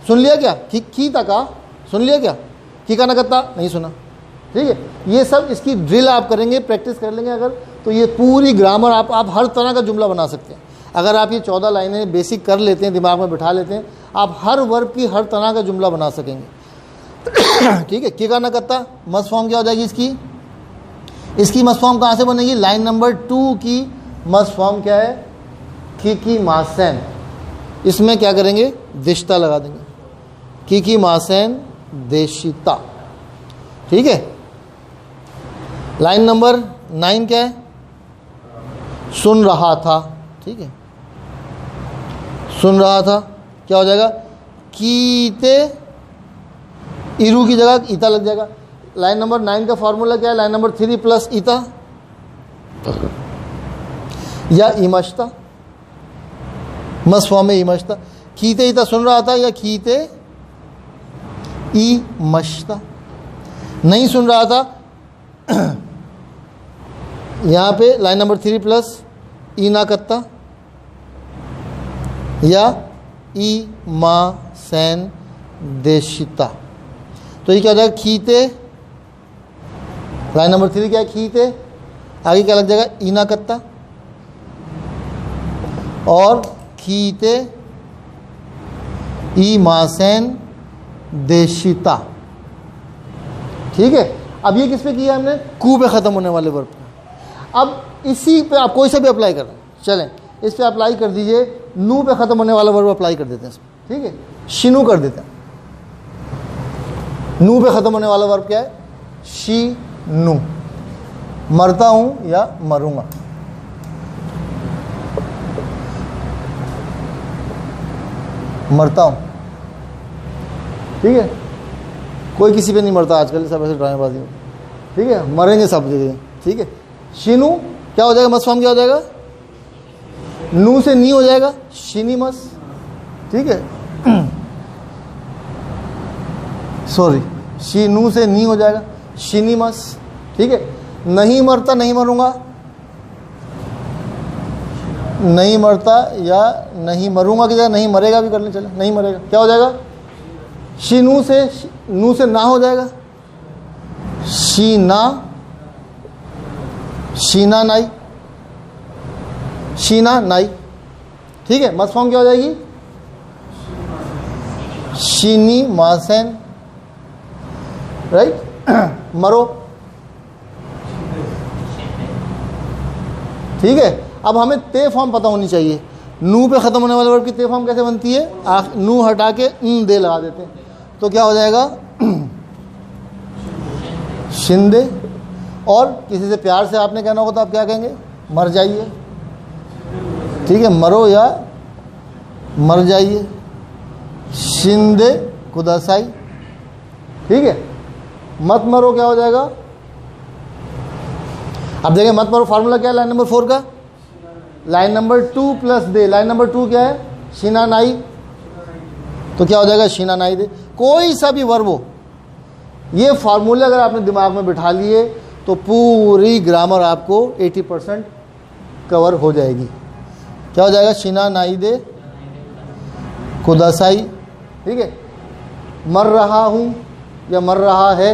सुन लिया क्या? की तक सुन लिया क्या? की का ना कत्ता नहीं सुना, ठीक है। ये सब इसकी ड्रिल आप करेंगे, प्रैक्टिस कर लेंगे अगर, तो ये पूरी ग्रामर आप हर तरह का जुमला बना सकते हैं। अगर आप ये 14 लाइनें बेसिक कर लेते हैं, दिमाग में बिठा लेते हैं, आप हर वर्ब की हर तरह का जुमला बना सकेंगे, ठीक है। की का ना कत्ता मस फॉर्म क्या हो जाएगी इसकी? इसकी मस फॉर्म कहाँ से बनेगी? लाइन नंबर 2 की मस फॉर्म क्या है? की मासैन। इसमें क्या करेंगे? दिश्ता लगा देंगे। की मासैन देशिता, ठीक है। लाइन नंबर 9 क्या है? सुन रहा था, ठीक है। सुन रहा था क्या हो जाएगा? कीते, इरू की जगह ईता लग जाएगा। लाइन नंबर 9 का फॉर्मूला क्या है? लाइन नंबर 3 प्लस ईता या इमश्ता, मस फॉर्म में इमश्ता। कीते ईता सुन रहा था या कीते ई मश्ता। नहीं सुन रहा था, यहाँ पे लाइन नंबर 3 प्लस ई ना कत्ता या ई मा सैन देशिता। तो ये क्या हो जाएगा? खीते, लाइन नंबर 3 क्या है? खीते, आगे क्या लग जाएगा? ईना कत्ता और खीते ई मासैन देशिता, ठीक है। अब ये किस पे किया हमने? कू पे ख़त्म होने वाले वर्ब पे। अब इसी पे आप कोई सा भी अप्लाई कर रहे हैं, चलें इस पे अप्लाई कर दीजिए। नू पे ख़त्म होने वाला वर्ब अप्लाई कर देते हैं इसमें, ठीक है, शिनू कर देते हैं। नू पे ख़त्म होने वाला वर्ब क्या है? शी नू, मरता हूँ या मरूंगा। मरता हूँ, ठीक है, कोई किसी पे नहीं मरता आजकल, सब ऐसे ड्रामेबाजी में, ठीक है, मरेंगे सब जगह, ठीक है। शिनू क्या हो जाएगा? मस फॉर्म क्या हो जाएगा? नू से नी हो जाएगा, शिनीमस, ठीक है, सॉरी, शीनू से नी हो जाएगा, शिनीमस, ठीक है। नहीं मरता, नहीं मरूंगा, नहीं मरता या नहीं मरूंगा की जगह नहीं मरेगा भी कर ले, चले, नहीं मरेगा, क्या हो जाएगा? शीनू से नू से ना हो जाएगा, शीना, शीना नाई, शीना नाई, ठीक है। मस फॉर्म क्या हो जाएगी? शीनी मासेन, राइट, मरो, ठीक है। अब हमें ते फॉर्म पता होनी चाहिए। नू पे ख़त्म होने वाले वर्ब की ते फॉर्म कैसे बनती है? नू हटा के दे लगा देते हैं, तो क्या हो जाएगा? शिंदे। और किसी से प्यार से आपने कहना होगा तो आप क्या कहेंगे? मर जाइए, ठीक है, मरो या मर जाइए, शिंदे कुदासाई, ठीक है। मत मरो क्या हो जाएगा? अब देखें, मत मरो फार्मूला क्या है लाइन नंबर 4 का? लाइन नंबर 2 प्लस दे, लाइन नंबर 2 क्या है? शीना नाई, तो क्या हो जाएगा? शीना नाई दे। कोई सा भी वर्ब हो, ये फार्मूले अगर आपने दिमाग में बिठा लिए तो पूरी ग्रामर आपको 80% कवर हो जाएगी। क्या हो जाएगा? शीना नाई दे कुदासाई, ठीक है, मर रहा हूँ या मर रहा है,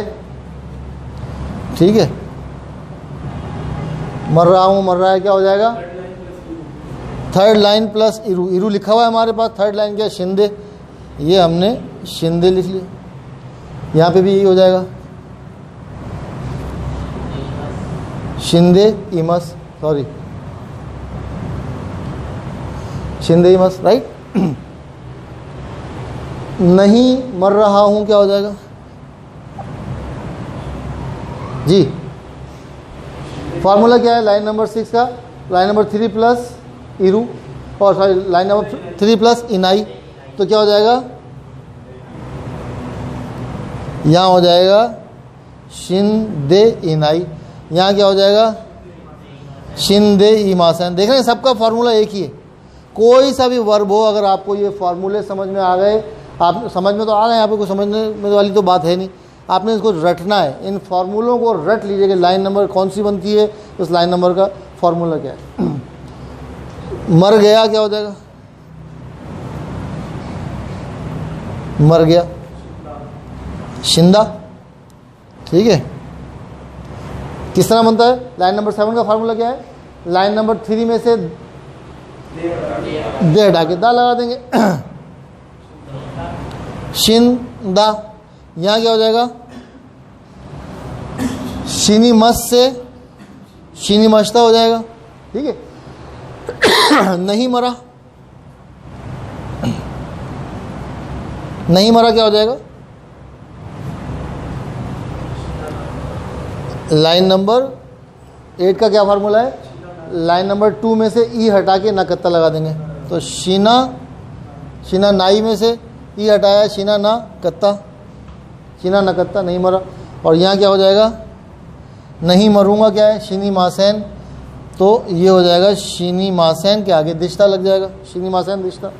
ठीक है, मर रहा हूँ, मर रहा है, क्या हो जाएगा? थर्ड लाइन प्लस इरू, इरू लिखा हुआ है हमारे पास, थर्ड लाइन क्या है? शिंदे, ये हमने शिंदे लिख लिया, यहाँ पे भी यही हो जाएगा, शिंदे इमस, सॉरी, शिंदे इमस, राइट। नहीं मर रहा हूँ क्या हो जाएगा जी? फार्मूला क्या है लाइन नंबर 6 का? लाइन नंबर 3 प्लस इरू, और sorry line number 3 plus Inai, तो क्या हो जाएगा? यहाँ हो जाएगा शिंदे इनाई, यहाँ क्या हो जाएगा? शिंदे इमासन। देख रहे हैं, सबका फार्मूला एक ही है। कोई सा भी वर्ब हो, अगर आपको ये फार्मूले समझ में आ गए, आप समझ में तो आ गए, यहाँ पे कोई समझने में वाली तो बात है नहीं, आपने इसको रटना है। इन फार्मूलों को रट लीजिए कि लाइन नंबर कौन सी बनती है, उस लाइन नंबर का फार्मूला क्या है। मर गया क्या हो जाएगा? मर गया, शिंदा, ठीक है। किस तरह बनता है? लाइन नंबर 7 का फार्मूला क्या है? लाइन नंबर 3 में से दे हटा के दा लगा देंगे, शिंदा। यहाँ क्या हो जाएगा? शीनी मस से शीनी मस्ता हो जाएगा, ठीक है। नहीं मरा, नहीं मरा क्या हो जाएगा? लाइन नंबर 8 का क्या फार्मूला है? लाइन नंबर 2 में से ई हटा के नकत्ता लगा देंगे, तो शीना, शीना नाई में से ई हटाया, शीना ना कत्ता, शीना नकत्ता, नहीं मरा। और यहाँ क्या हो जाएगा? नहीं मरूंगा क्या है? शीनी मासैन, तो ये हो जाएगा शीनी मासैन के आगे दिश्ता लग जाएगा, शीनी मासैन दिश्ता।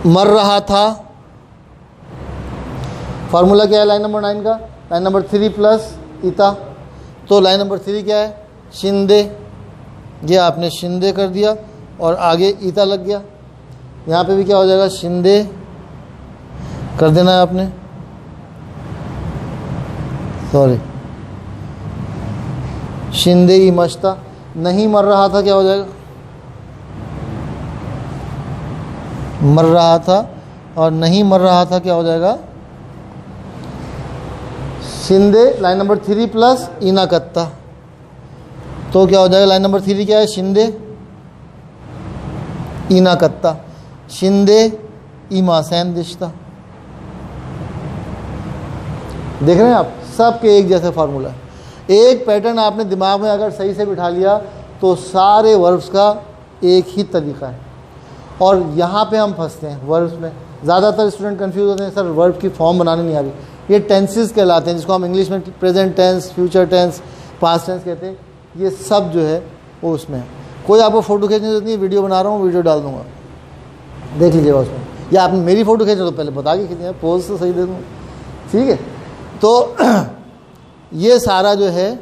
मर रहा था, फार्मूला क्या है लाइन नंबर 9 का? लाइन नंबर 3 प्लस इता, तो लाइन नंबर 3 क्या है? शिंदे, ये आपने शिंदे कर दिया और आगे ईता लग गया। यहाँ पे भी क्या हो जाएगा? शिंदे कर देना है आपने, सॉरी, शिंदे ही मस्ता। नहीं मर रहा था क्या हो जाएगा? मर रहा था, और नहीं मर रहा था क्या हो जाएगा? शिंदे लाइन नंबर 3 प्लस इना कत्ता, तो क्या हो जाएगा? लाइन नंबर 3 क्या है? शिंदे इनाकत्ता, शिंदे इमासैन दिश्ता। देख रहे हैं आप, सबके एक जैसे फार्मूला है। एक पैटर्न आपने दिमाग में अगर सही से बिठा लिया तो सारे वर्ब्स का एक ही तरीका है। और यहाँ पे हम फंसते हैं वर्ब्स में। ज़्यादातर स्टूडेंट कंफ्यूज होते हैं, सर वर्ब की फॉर्म बनाने नहीं आ रही। ये टेंसेस कहलाते हैं, जिसको हम इंग्लिश में present tense, future tense, past tense कहते हैं। ये सब जो है वो उसमें है। कोई आपको फ़ोटो खींचने की जरूरत नहीं, वीडियो बना रहा हूँ, वीडियो डाल दूँगा, देख लीजिएगा उसमें। या आपने मेरी फ़ोटो खींचे तो पहले बता के खींचे, पोज तो सही दे दूँगा, ठीक है। तो ये सारा जो है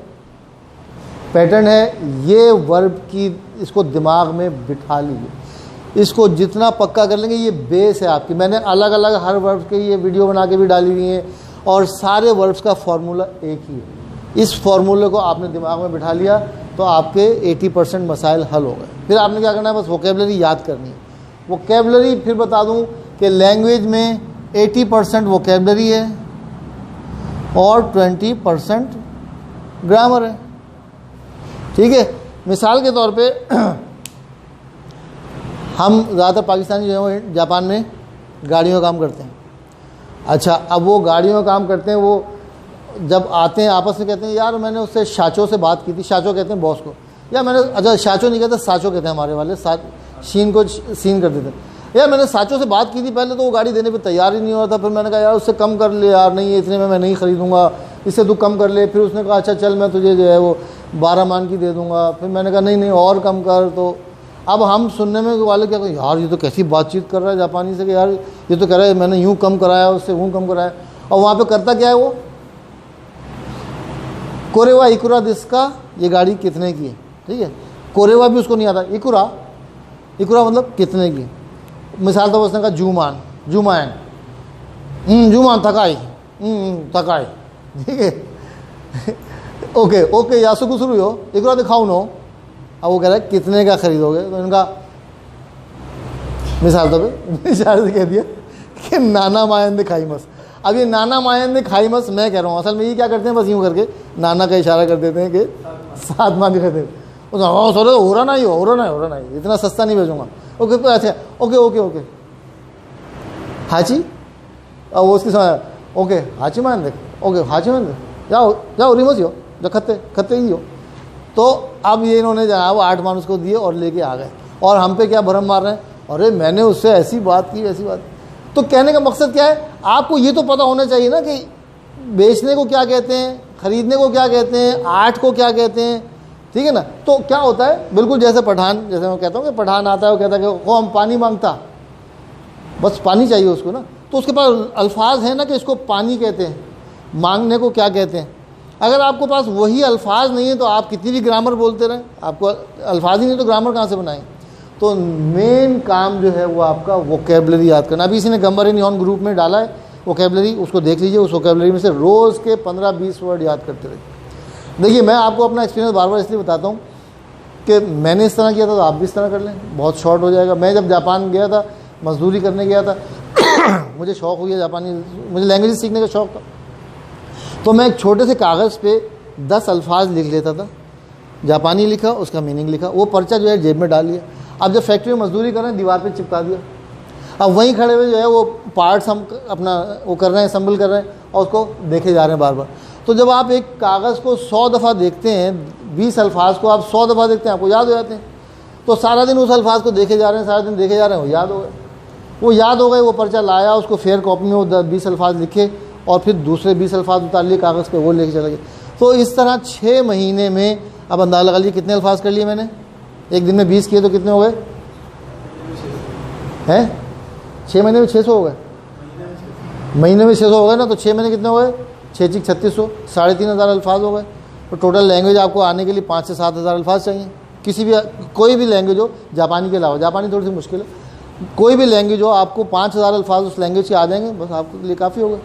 पैटर्न है, ये वर्ब की, इसको दिमाग में बिठा लीजिए। इसको जितना पक्का कर लेंगे, ये बेस है आपकी। मैंने अलग अलग हर वर्ब के ये वीडियो बना के भी डाली हुई हैं, और सारे वर्ब्स का फॉर्मूला एक ही है। इस फॉर्मूले को आपने दिमाग में बिठा लिया तो आपके 80% मसाइल हल हो गए। फिर आपने क्या करना है, बस वोकेबलरी याद करनी है। वोकेबलरी फिर बता दूं कि लैंग्वेज में 80% वोकेबलरी है और 20% ग्रामर है, ठीक है। मिसाल के तौर पे हम ज़्यादातर पाकिस्तानी जो है जापान में गाड़ियों का काम करते हैं। अच्छा, अब वो गाड़ियों का काम करते हैं, वो जब आते हैं आपस में कहते हैं, यार मैंने उससे शाचो से बात की थी। शाचो कहते हैं बॉस को, या मैंने, अच्छा शाचो नहीं कहते, साचो कहते हैं हमारे वाले, शीन को सीन कर देते हैं। यार मैंने साचो से बात की थी पहले, तो वो गाड़ी देने पे तैयार ही नहीं हो रहा था। फिर मैंने कहा यार उससे कम कर ले यार, नहीं इतने में मैं नहीं ख़रीदूँगा, इससे तू कम कर ले। फिर उसने कहा अच्छा चल मैं तुझे जो है वो 12 मान की दे दूँगा। फिर मैंने कहा नहीं और कम कर। तो अब हम सुनने में वाले क्या कहें, यार ये तो कैसी बातचीत कर रहा है जापानी से कि यार ये तो कह रहा है मैंने यूँ कम कराया, उससे यूँ कम कराया। और वहाँ पे करता क्या है वो, कोरेवा इकुरा दिसका, ये गाड़ी कितने की है, ठीक है। कोरेवा भी उसको नहीं आता, इकुरा, इकुरा मतलब कितने की। मिसाल तो उसने कहा जूमान, जूमान, जूमान थकाई, थकाई, ठीक है। ओके ओके यासुकु शुरू हो, इकुरा दिखाओ नो। अब वो कह रहा है कितने का खरीदोगे, तो इनका मिसाल तो इशारे से कह दिया कि नाना मायन खाई मस। अब ये नाना मायन खाई मस मैं कह रहा हूँ, असल में ये क्या करते हैं, बस यूँ करके नाना का इशारा कर देते हैं कि 7 मान दिखाते हैं। सर हो रहा नहीं, हो रहा नहीं, हो रहा नहीं, इतना सस्ता नहीं भेजूँगा। ओके अच्छा, ओके ओके ओके हाची, अब वो उसकी समझ, ओके हाची मान देख, ओके हाची मान देख, जाओ जाओ रिमोस हो, जो खत्ते खत्ते ही हो। तो अब ये इन्होंने जहाँ वो 8 मान उसको दिए और लेके आ गए, और हम पे क्या भरम मार रहे हैं, अरे मैंने उससे ऐसी बात की ऐसी बात। तो कहने का मकसद क्या है, आपको ये तो पता होना चाहिए ना कि बेचने को क्या कहते हैं, ख़रीदने को क्या कहते हैं, आर्ट को क्या कहते हैं, ठीक है ना। तो क्या होता है, बिल्कुल जैसे पठान, जैसे मैं कहता हूँ कि पठान आता है, वो कहता है कि कौन पानी मांगता, बस पानी चाहिए उसको ना। तो उसके पास अल्फाज हैं ना कि इसको पानी कहते हैं, मांगने को क्या कहते हैं। अगर आपको पास वही अल्फाज नहीं है तो आप कितनी भी ग्रामर बोलते रहें, आपको अल्फाज ही नहीं तो ग्रामर कहाँ से बनाएं। तो मेन काम जो है वो आपका वोकेबलरी याद करना। अभी इसी ने गम्बर इन ऑन ग्रुप में डाला है वोकेबलरी, उसको देख लीजिए। उस वोकेबलरी में से रोज़ के 15-20 वर्ड याद करते रहिए। देखिए मैं आपको अपना एक्सपीरियंस बार बार इसलिए बताता हूँ कि मैंने इस तरह किया था तो आप भी इस तरह कर लें, बहुत शॉर्ट हो जाएगा। मैं जब जापान गया था, मजदूरी करने गया था मुझे शौक़ हुआ जापानी, मुझे लैंग्वेज सीखने का शौक़ था। तो मैं एक छोटे से कागज़ पे 10 अल्फाज लिख लेता था, जापानी लिखा, उसका मीनिंग लिखा, वो पर्चा जो है जेब में डाल लिया। अब जब फैक्ट्री में मजदूरी कर रहे हैं, दीवार पे चिपका दिया। अब वहीं खड़े हुए जो है वो पार्ट्स हम अपना वो कर रहे हैं, असम्बल कर रहे हैं, और उसको देखे जा रहे हैं बार बार। तो जब आप एक कागज़ को 100 दफ़ा देखते हैं, 20 अल्फाज को आप 100 दफ़ा देखते हैं, आपको याद हो जाते हैं। तो सारा दिन उस अल्फाज को देखे जा रहे हैं, सारा दिन देखे जा रहे हैं, वो याद हो गए, वो याद हो गए। वो पर्चा लाया, उसको फेयर कॉपी में वो 20 अल्फाज लिखे, और फिर दूसरे 20 अल्फाज उतार लिए कागज़ पे, वो लेके चले गए। तो इस तरह 6 महीने में, अब अंदाज़ा लगा लीजिए कितने अल्फाज कर लिए मैंने। एक दिन में 20 किए तो कितने हो गए हैं, 6 महीने में 600 हो गए, महीने में 600 हो गए ना। तो 6 महीने कितने हो गए, 6 6 3600, 3500 अल्फाज हो गए। तो टोटल लैंग्वेज आपको आने के लिए 5 से 7 हज़ार अल्फाज चाहिए। किसी भी कोई भी लैंग्वेज हो, जापानी के अलावा, जापानी थोड़ी सी मुश्किल है, कोई भी लैंग्वेज हो, आपको 5000 अल्फाज उस लैंग्वेज के आ जाएंगे, बस आपके लिए काफ़ी होगा।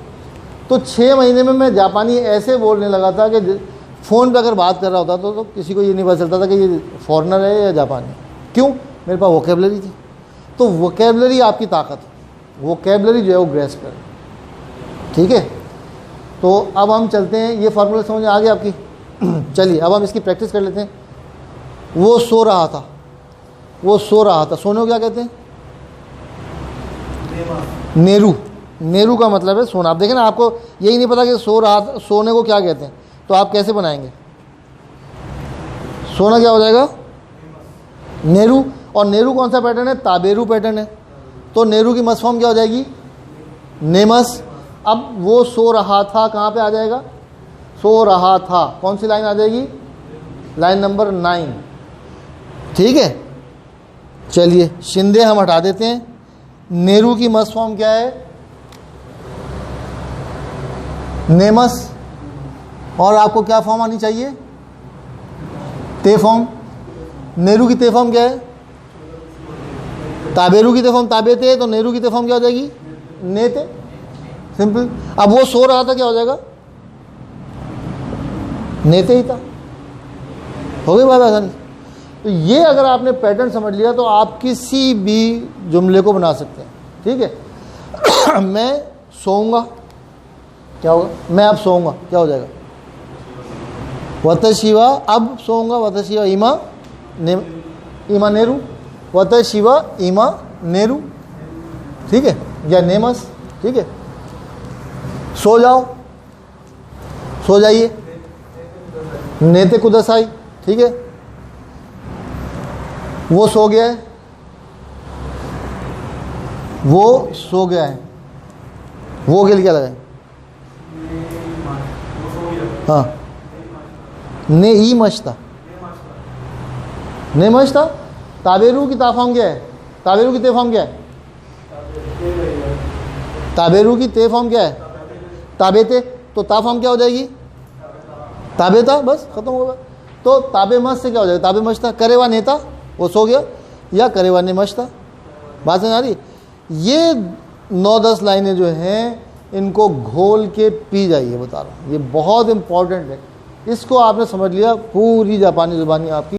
तो 6 महीने में मैं जापानी ऐसे बोलने लगा था कि फ़ोन पे अगर बात कर रहा होता तो किसी को ये नहीं पता चलता था कि ये फॉरेनर है या जापानी। क्यों, मेरे पास वोकेबलरी थी। तो वोकेबलरी आपकी ताकत है, वोकेबलरी जो है वो ग्रेस कर, ठीक है। तो अब हम चलते हैं, ये फार्मूला समझ आ गया आपकी। चलिए अब हम इसकी प्रैक्टिस कर लेते हैं। वो सो रहा था, वो सो रहा था, सोने को क्या कहते हैं? नेरू। नेरू का मतलब है सोना। आप देखें ना, आपको यही नहीं पता कि सो रहा था, सोने को क्या कहते हैं, तो आप कैसे बनाएंगे? सोना क्या हो जाएगा? नेरू। और नेरू कौन सा पैटर्न है? ताबेरू पैटर्न है। तो नेरू की मस फॉर्म क्या हो जाएगी? नेमस। अब वो सो रहा था, कहाँ पे आ जाएगा? सो रहा था, कौन सी लाइन आ जाएगी? Line number 9। ठीक है, चलिए शिंदे हम हटा देते हैं। नेरू की मस फॉर्म क्या है? नेमस। और आपको क्या फॉर्म आनी चाहिए? ते फॉर्म। नेरू की ते फॉर्म क्या है? ताबेरू की ते फॉर्म ताबेते, तो नेरू की ते फॉर्म क्या हो जाएगी? नेते। सिंपल। अब वो सो रहा था, क्या हो जाएगा? नेते ही था। हो गई बात आसानी। तो ये अगर आपने पैटर्न समझ लिया तो आप किसी भी जुमले को बना सकते हैं। ठीक है। मैं सोऊंगा, क्या होगा? मैं अब सोऊंगा, क्या हो जाएगा? वतशिवा अब सोऊंगा, वतशिवा इमा इमा नेरू, वतशिवा इमा नेरू। ठीक है, या नेमस। ठीक है, सो जाओ, सो जाइए, नेते कुदसाई। ठीक है, वो सो गया है, वो सो गया है, वो के लिए क्या लगाए? हाँ, ने ही मचता, ने मचता। ताबेरू की ताफाम क्या है? ताबेरू की ते फॉर्म क्या है? ताबेरू की ते फॉर्म क्या है? ताबेते। तो ता फॉर्म क्या हो जाएगी? ताबेता। बस खत्म होगा। तो ताबे मस्त से क्या हो जाएगा? ताबे मचता। करेवा नेता, वो सो गया, या करेवा ने मचता। बात समझ आ रही? ये 9-10 लाइनें जो हैं इनको घोल के पी जाइए, बता रहा हूँ, ये बहुत इंपॉर्टेंट है। इसको आपने समझ लिया, पूरी जापानी ज़ुबानी आपकी